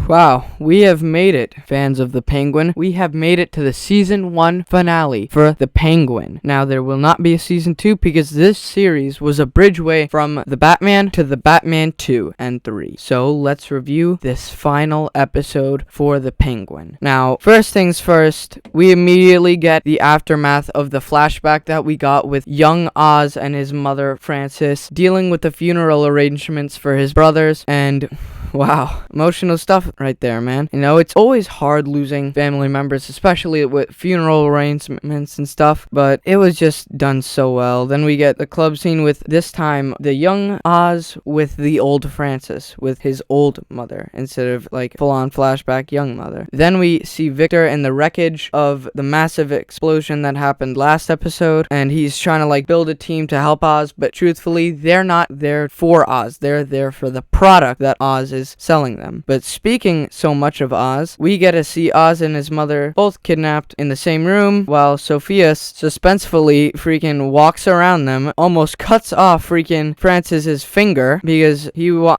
Wow, we have made it, fans of The Penguin. We have made it to the Season 1 finale for The Penguin. Now, there will not be a Season 2 because this series was a bridgeway from The Batman to The Batman 2 and 3. So, let's review this final episode for The Penguin. Now, first things first, we immediately get the aftermath of the flashback that we got with young Oz and his mother, Frances, dealing with the funeral arrangements for his brothers, and wow, emotional stuff right there, man. You know, it's always hard losing family members, especially with funeral arrangements and stuff, but it was just done so well. Then we get the club scene with, this time, the young Oz with the old Frances, with his old mother, instead of, like, full-on flashback young mother. Then we see Victor in the wreckage of the massive explosion that happened last episode, and he's trying to, like, build a team to help Oz, but truthfully, they're not there for Oz. They're there for the product that Oz is selling them. But speaking so much of Oz, we get to see Oz and his mother both kidnapped in the same room, while Sophia suspensefully freaking walks around them, almost cuts off freaking Frances's finger because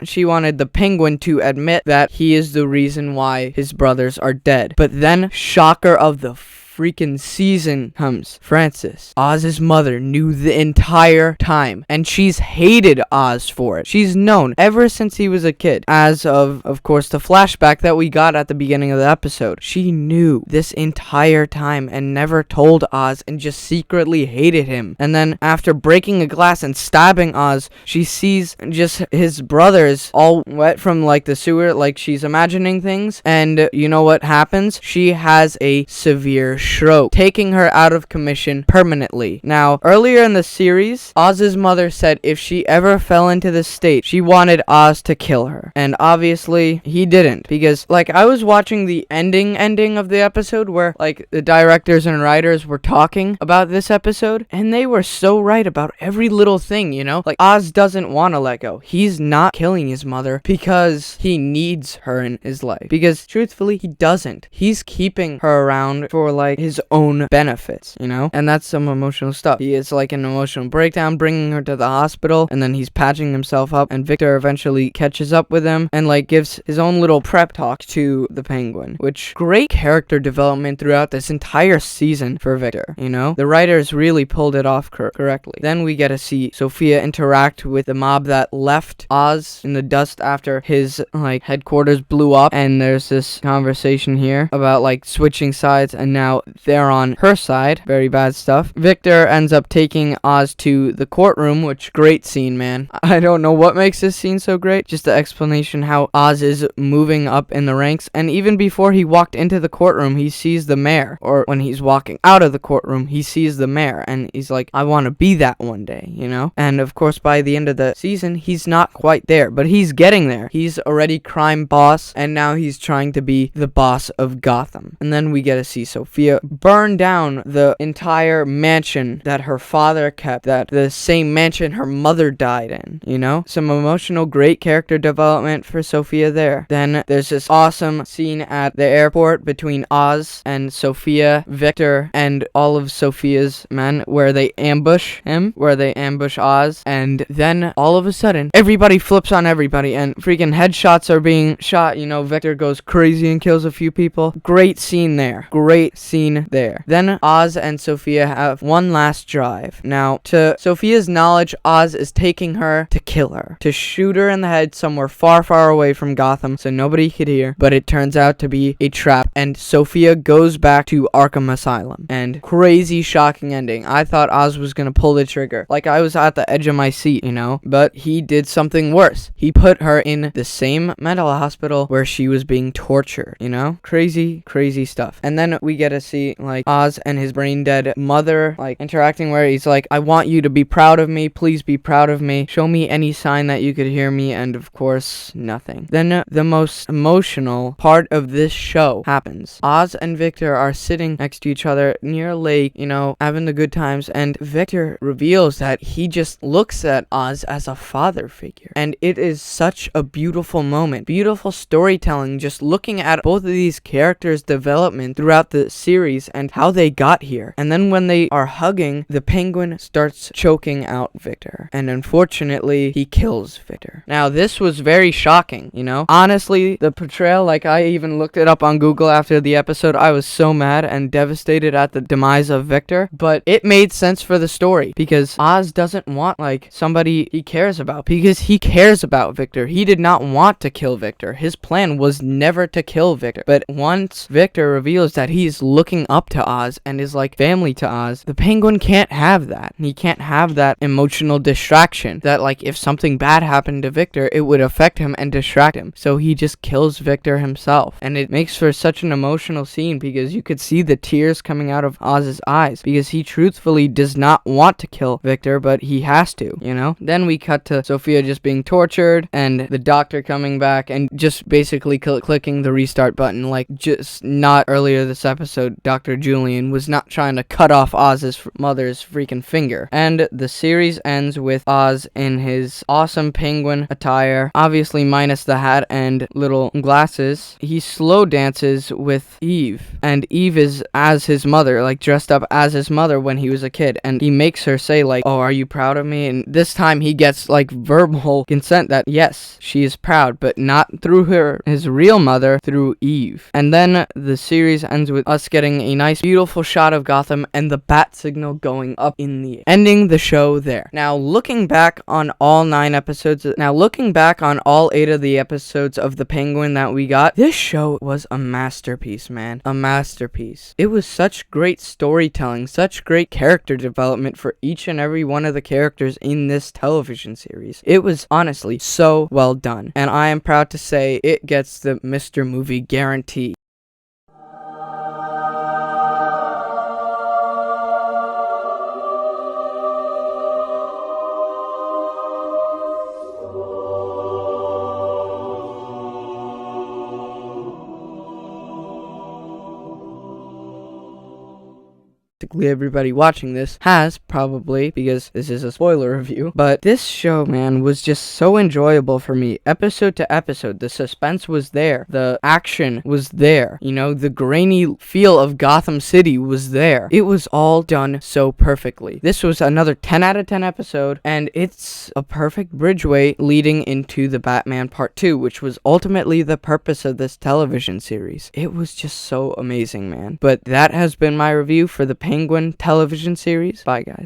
she wanted the Penguin to admit that he is the reason why his brothers are dead. But then, shocker of the freaking season comes. Frances, Oz's mother, knew the entire time, and she's hated Oz for it. She's known ever since he was a kid, as of course, the flashback that we got at the beginning of the episode. She knew this entire time and never told Oz and just secretly hated him. And then after breaking a glass and stabbing Oz, she sees just his brothers all wet from like the sewer, like she's imagining things, and you know what happens? She has a severe stroke, taking her out of commission permanently. Now, earlier in the series, Oz's mother said if she ever fell into this state, she wanted Oz to kill her. And obviously, he didn't, because, like, I was watching the ending of the episode where, like, the directors and writers were talking about this episode, and they were so right about every little thing, you know? Like, Oz doesn't want to let go. He's not killing his mother because he needs her in his life. Because, truthfully, he doesn't. He's keeping her around for, like, his own benefits, you know? And that's some emotional stuff. He is like an emotional breakdown, bringing her to the hospital, and then he's patching himself up, and Victor eventually catches up with him and like gives his own little prep talk to the Penguin, which great character development throughout this entire season for Victor, you know? The writers really pulled it off correctly. Then we get to see Sophia interact with the mob that left Oz in the dust after his like headquarters blew up, and there's this conversation here about like switching sides, and now they're on her side. Very bad stuff. Victor ends up taking Oz to the courtroom, which great scene, man. I don't know what makes this scene so great. Just the explanation how Oz is moving up in the ranks, and even before he walked into the courtroom, he sees the mayor, or when he's walking out of the courtroom, he sees the mayor, and he's like, I want to be that one day, you know? And of course, by the end of the season, he's not quite there, but he's getting there. He's already crime boss, and now he's trying to be the boss of Gotham. And then we get to see Sophia burn down the entire mansion that her father kept, that the same mansion her mother died in, you know? Some emotional, great character development for Sophia there. Then there's this awesome scene at the airport between Oz and Sophia, Victor, and all of Sophia's men, where they ambush Oz, and then all of a sudden, everybody flips on everybody, and freaking headshots are being shot, you know? Victor goes crazy and kills a few people. Great scene there. Great scene there. Then Oz and Sophia have one last drive. Now, to Sophia's knowledge, Oz is taking her to kill her, to shoot her in the head somewhere far, far away from Gotham so nobody could hear, but it turns out to be a trap, and Sophia goes back to Arkham Asylum. And crazy, shocking ending. I thought Oz was gonna pull the trigger. Like, I was at the edge of my seat, you know? But he did something worse. He put her in the same mental hospital where she was being tortured, you know? Crazy, crazy stuff. And then we get to see, like, Oz and his brain dead mother, like, interacting, where he's like, I want you to be proud of me, please be proud of me, show me any sign that you could hear me, and of course, nothing. Then the most emotional part of this show happens. Oz and Victor are sitting next to each other near a lake, you know, having the good times, and Victor reveals that he just looks at Oz as a father figure, and it is such a beautiful moment, beautiful storytelling, just looking at both of these characters' development throughout the series series and how they got here. And then when they are hugging, the Penguin starts choking out Victor. And unfortunately, he kills Victor. Now, this was very shocking, you know? Honestly, the portrayal, like I even looked it up on Google after the episode, I was so mad and devastated at the demise of Victor. But it made sense for the story because Oz doesn't want, like, somebody he cares about, because he cares about Victor. He did not want to kill Victor. His plan was never to kill Victor. But once Victor reveals that he's looking up to Oz and is like family to Oz, the Penguin can't have that. He can't have that emotional distraction that, like, if something bad happened to Victor, it would affect him and distract him. So he just kills Victor himself. And it makes for such an emotional scene because you could see the tears coming out of Oz's eyes because he truthfully does not want to kill Victor, but he has to, you know? Then we cut to Sophia just being tortured and the doctor coming back and just basically clicking the restart button. Like, just not earlier this episode, Dr. Julian was not trying to cut off Oz's mother's freaking finger. And the series ends with Oz in his awesome penguin attire, obviously minus the hat and little glasses. He slow dances with Eve, and Eve is as his mother, like dressed up as his mother when he was a kid, and he makes her say, like, oh, are you proud of me? And this time he gets, like, verbal consent that yes, she is proud, but not through his real mother, through Eve. And then the series ends with us getting a nice beautiful shot of Gotham and the bat signal going up in the air, ending the show there. Now looking back on all 8 of the episodes of The Penguin that we got, this show was a masterpiece, man. A masterpiece. It was such great storytelling, such great character development for each and every one of the characters in this television series. It was honestly so well done, and I am proud to say it gets the Mr. Movie guarantee. Everybody watching this has probably, because this is a spoiler review, but this show, man, was just so enjoyable for me. Episode to episode, the suspense was there, the action was there, you know, the grainy feel of Gotham City was there. It was all done so perfectly. This was another 10 out of 10 episode, and it's a perfect bridgeway leading into the Batman Part 2, which was ultimately the purpose of this television series. It was just so amazing, man. But that has been my review for the Penguin television series. Bye, guys.